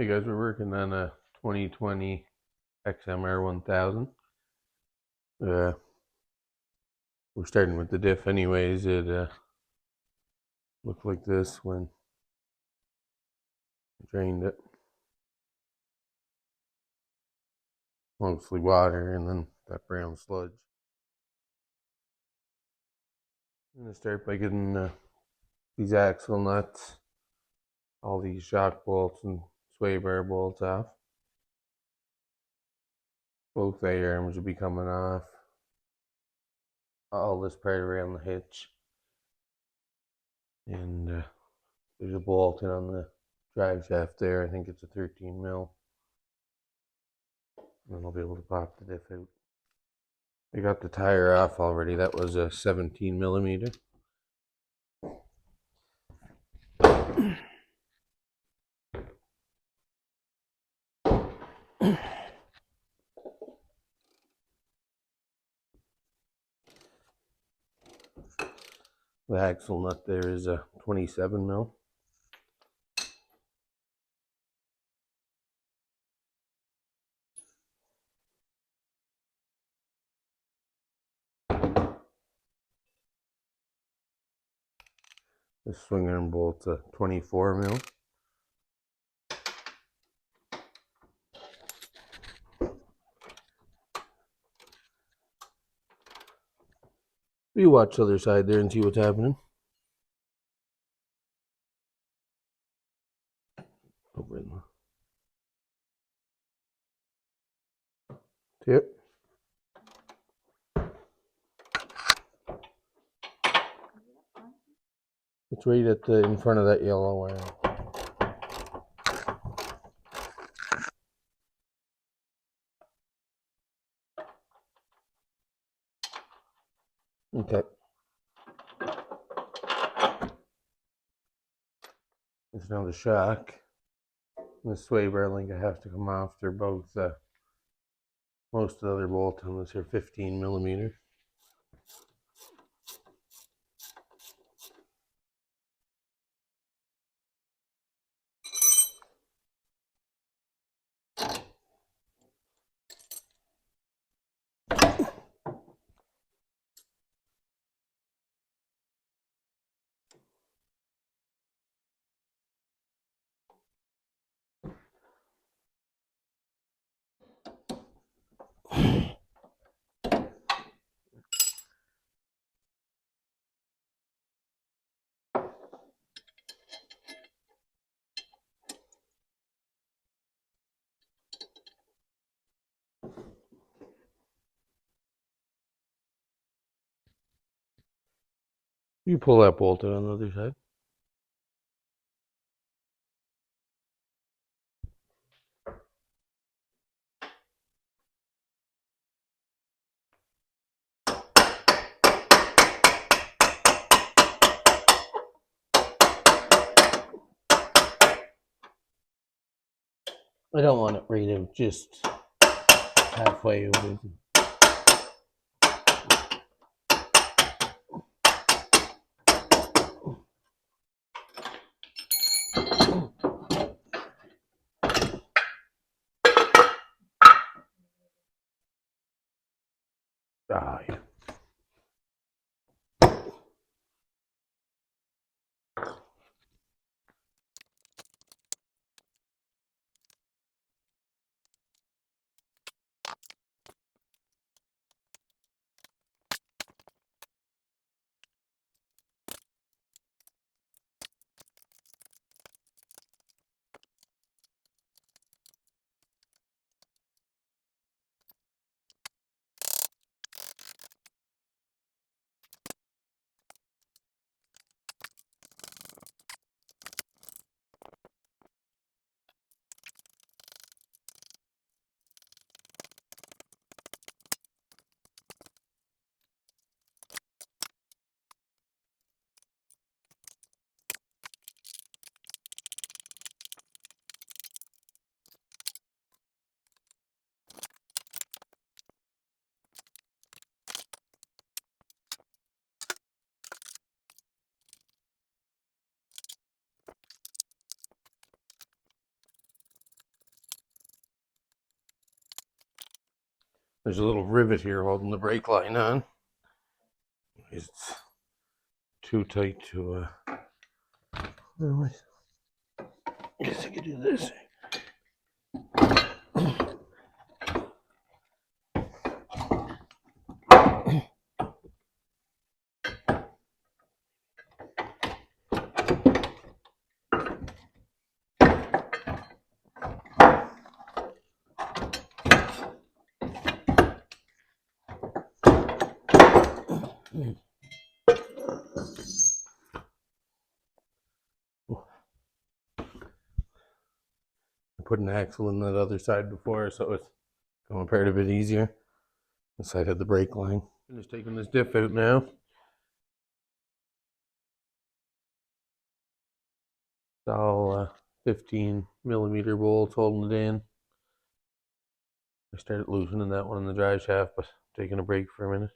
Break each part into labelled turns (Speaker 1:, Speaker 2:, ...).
Speaker 1: Hey guys, we're working on a 2020 XMR 1000. We're starting with the diff anyways. It looked like this when I drained it. Mostly water and then that brown sludge. I'm going to start by getting these axle nuts, all these shock bolts and sway bar bolts off. Both A-arms will be coming off. All this part around the hitch. And there's a bolt in on the drive shaft there. I think it's a 13 mil. And then I'll be able to pop the diff out. I got the tire off already. That was a 17 millimeter. The axle nut there is a 27 mil. The swing arm bolt's a 24 mil. You watch the other side there and see what's happening. Over in the tip. It's right at the in front of that yellow wire. Okay. It's now the shock. And the sway bar link I have to come off. They're both most of the other bolt on this here 15 millimeter. You pull that bolt out on the other side. I don't want it right out, just halfway over. Yeah. There's a little rivet here holding the brake line on. It's too tight to, well, I guess I could do this. I put an axle in that other side before, so it's going apart a bit easier. The side had the brake line. I'm just taking this diff out now. It's all 15 millimeter bolts holding it in. I started loosening that one in the drive shaft, but taking a break for a minute.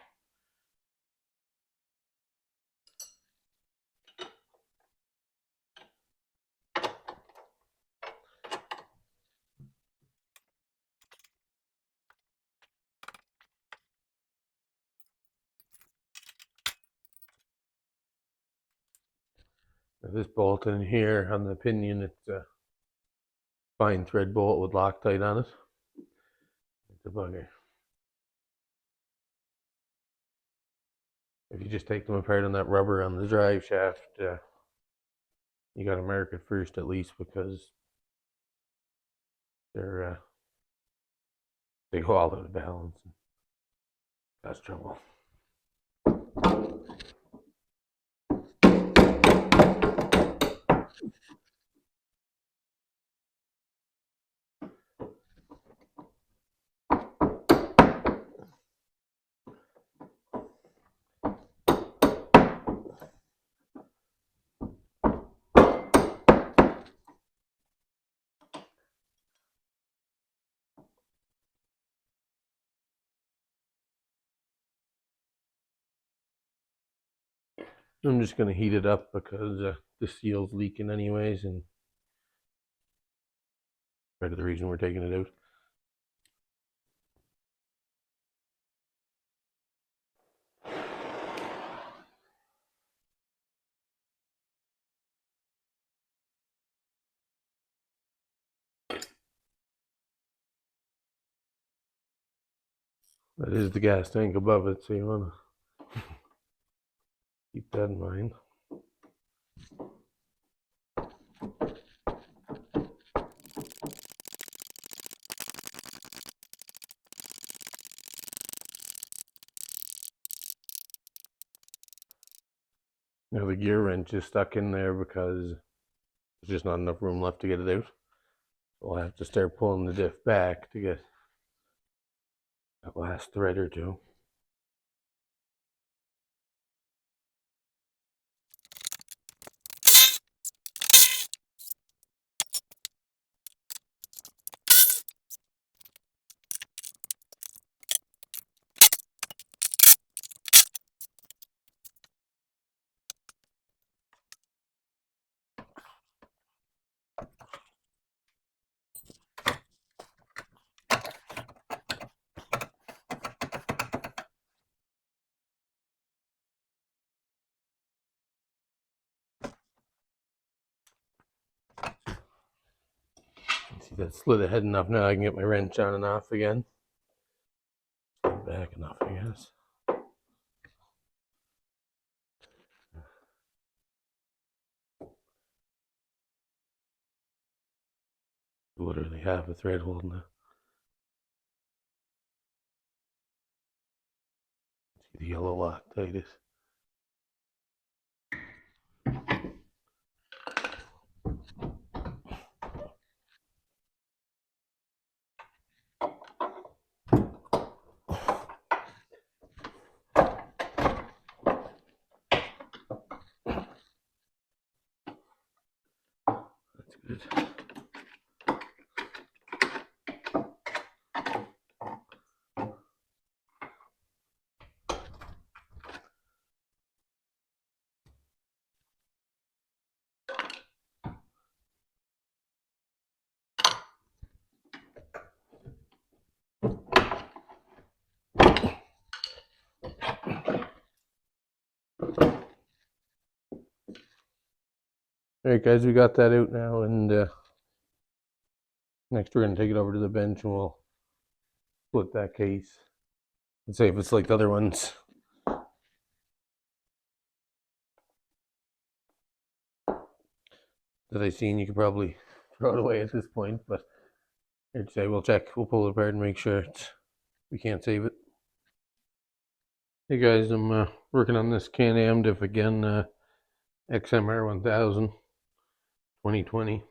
Speaker 1: Now this bolt in here on the pinion, it's a fine thread bolt with Loctite on it. It's a bugger. If you just take them apart on that rubber on the drive shaft, you got to mark it first at least, because they go all out of balance. That's trouble. I'm just going to heat it up because the seal's leaking anyways, and part of the reason we're taking it out. That is the gas tank above it, so you want to keep that in mind. Now the gear wrench is stuck in there because there's just not enough room left to get it out. We'll have to start pulling the diff back to get that last thread or two. See, that slid ahead enough now I can get my wrench on and off again. Back enough, I guess. Literally half a thread holding it. See the yellow Loctite is. That's good. Alright guys, we got that out now, and next we're going to take it over to the bench and we'll split that case and see if it's like the other ones. That I seen, you could probably throw it away at this point, but I'd say we'll check, we'll pull it apart and make sure we can't save it. Hey guys, I'm working on this Can Am Diff again, XMR 1000 2020.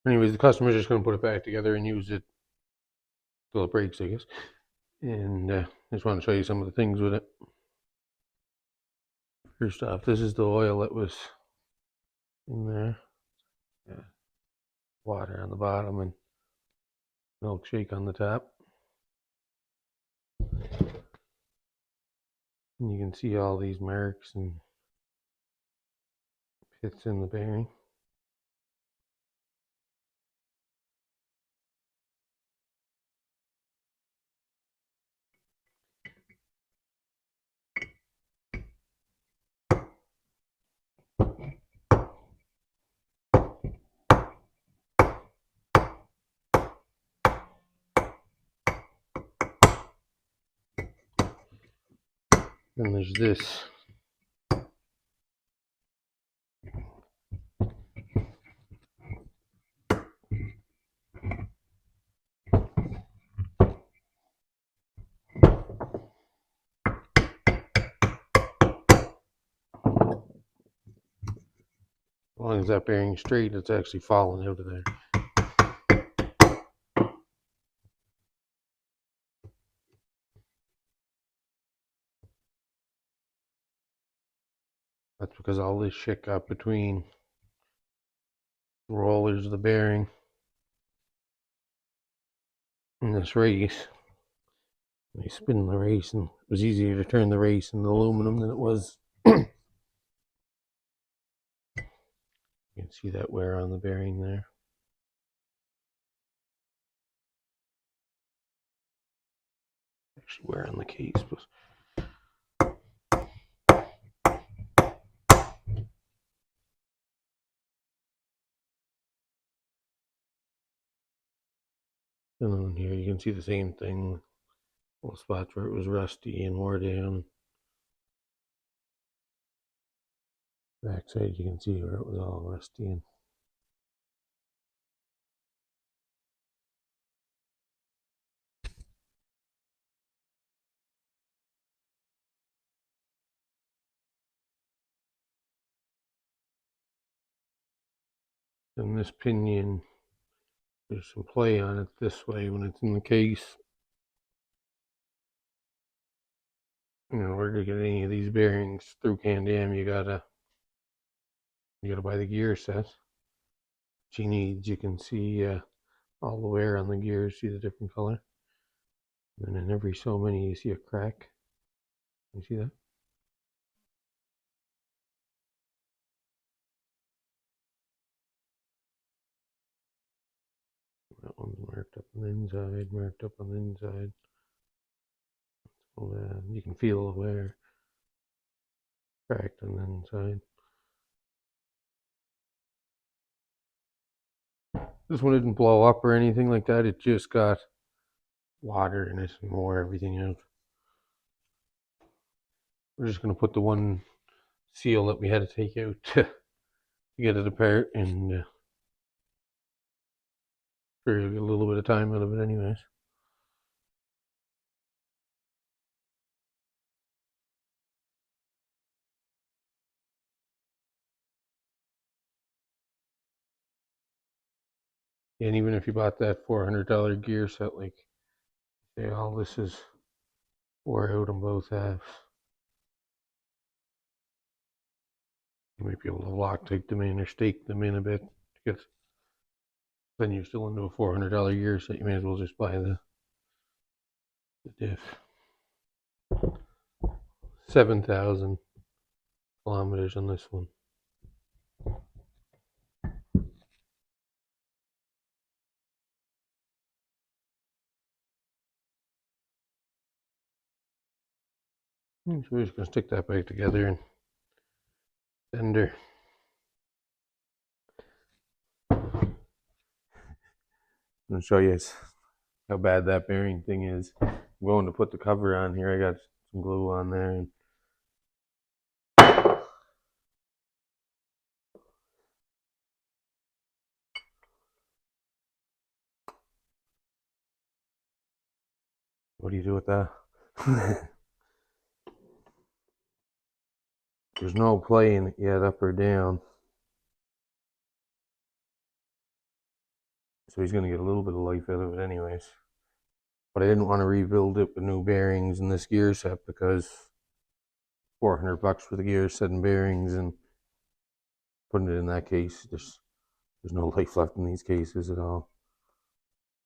Speaker 1: Anyways, the customer's just going to put it back together and use it till it breaks, I guess. And I just want to show you some of the things with it. First off, this is the oil that was in there. Yeah. Water on the bottom and milkshake on the top. And you can see all these marks and pits in the bearing. Then there's this. As long as that bearing's straight, it's actually falling out of there. That's because all this shit got between the rollers of the bearing and this race. They spin the race, and it was easier to turn the race in the aluminum than it was. You can see that wear on the bearing there. Actually, wear on the case, but and then here you can see the same thing. Little spots where it was rusty and wore down. Backside you can see where it was all rusty and then this pinion, there's some play on it this way when it's in the case. In order to get any of these bearings through Can Am, you gotta buy the gear set. She needs, you can see all the wear on the gears, see the different color. And then every so many you see a crack. You see that? That one's marked up on the inside, marked up on the inside. Well, you can feel the wear. Cracked on the inside. This one didn't blow up or anything like that. It just got water in it and wore everything out. We're just going to put the one seal that we had to take out to get it apart, and figure get a little bit of time out of it anyways. And even if you bought that $400 gear set, like, say all this is wore out on both halves, you might be able to Loctite them in or stake them in a bit, because then you're still into a $400 gear set. You may as well just buy the Diff. 7,000 kilometers on this one. So we're just going to stick that back together and fender. I'm going to show you how bad that bearing thing is. I'm going to put the cover on here. I got some glue on there. And what do you do with that? There's no playing it yet, up or down. So he's going to get a little bit of life out of it anyways. But I didn't want to rebuild it with new bearings in this gear set because $400 for the gear set and bearings, and putting it in that case, there's no life left in these cases at all.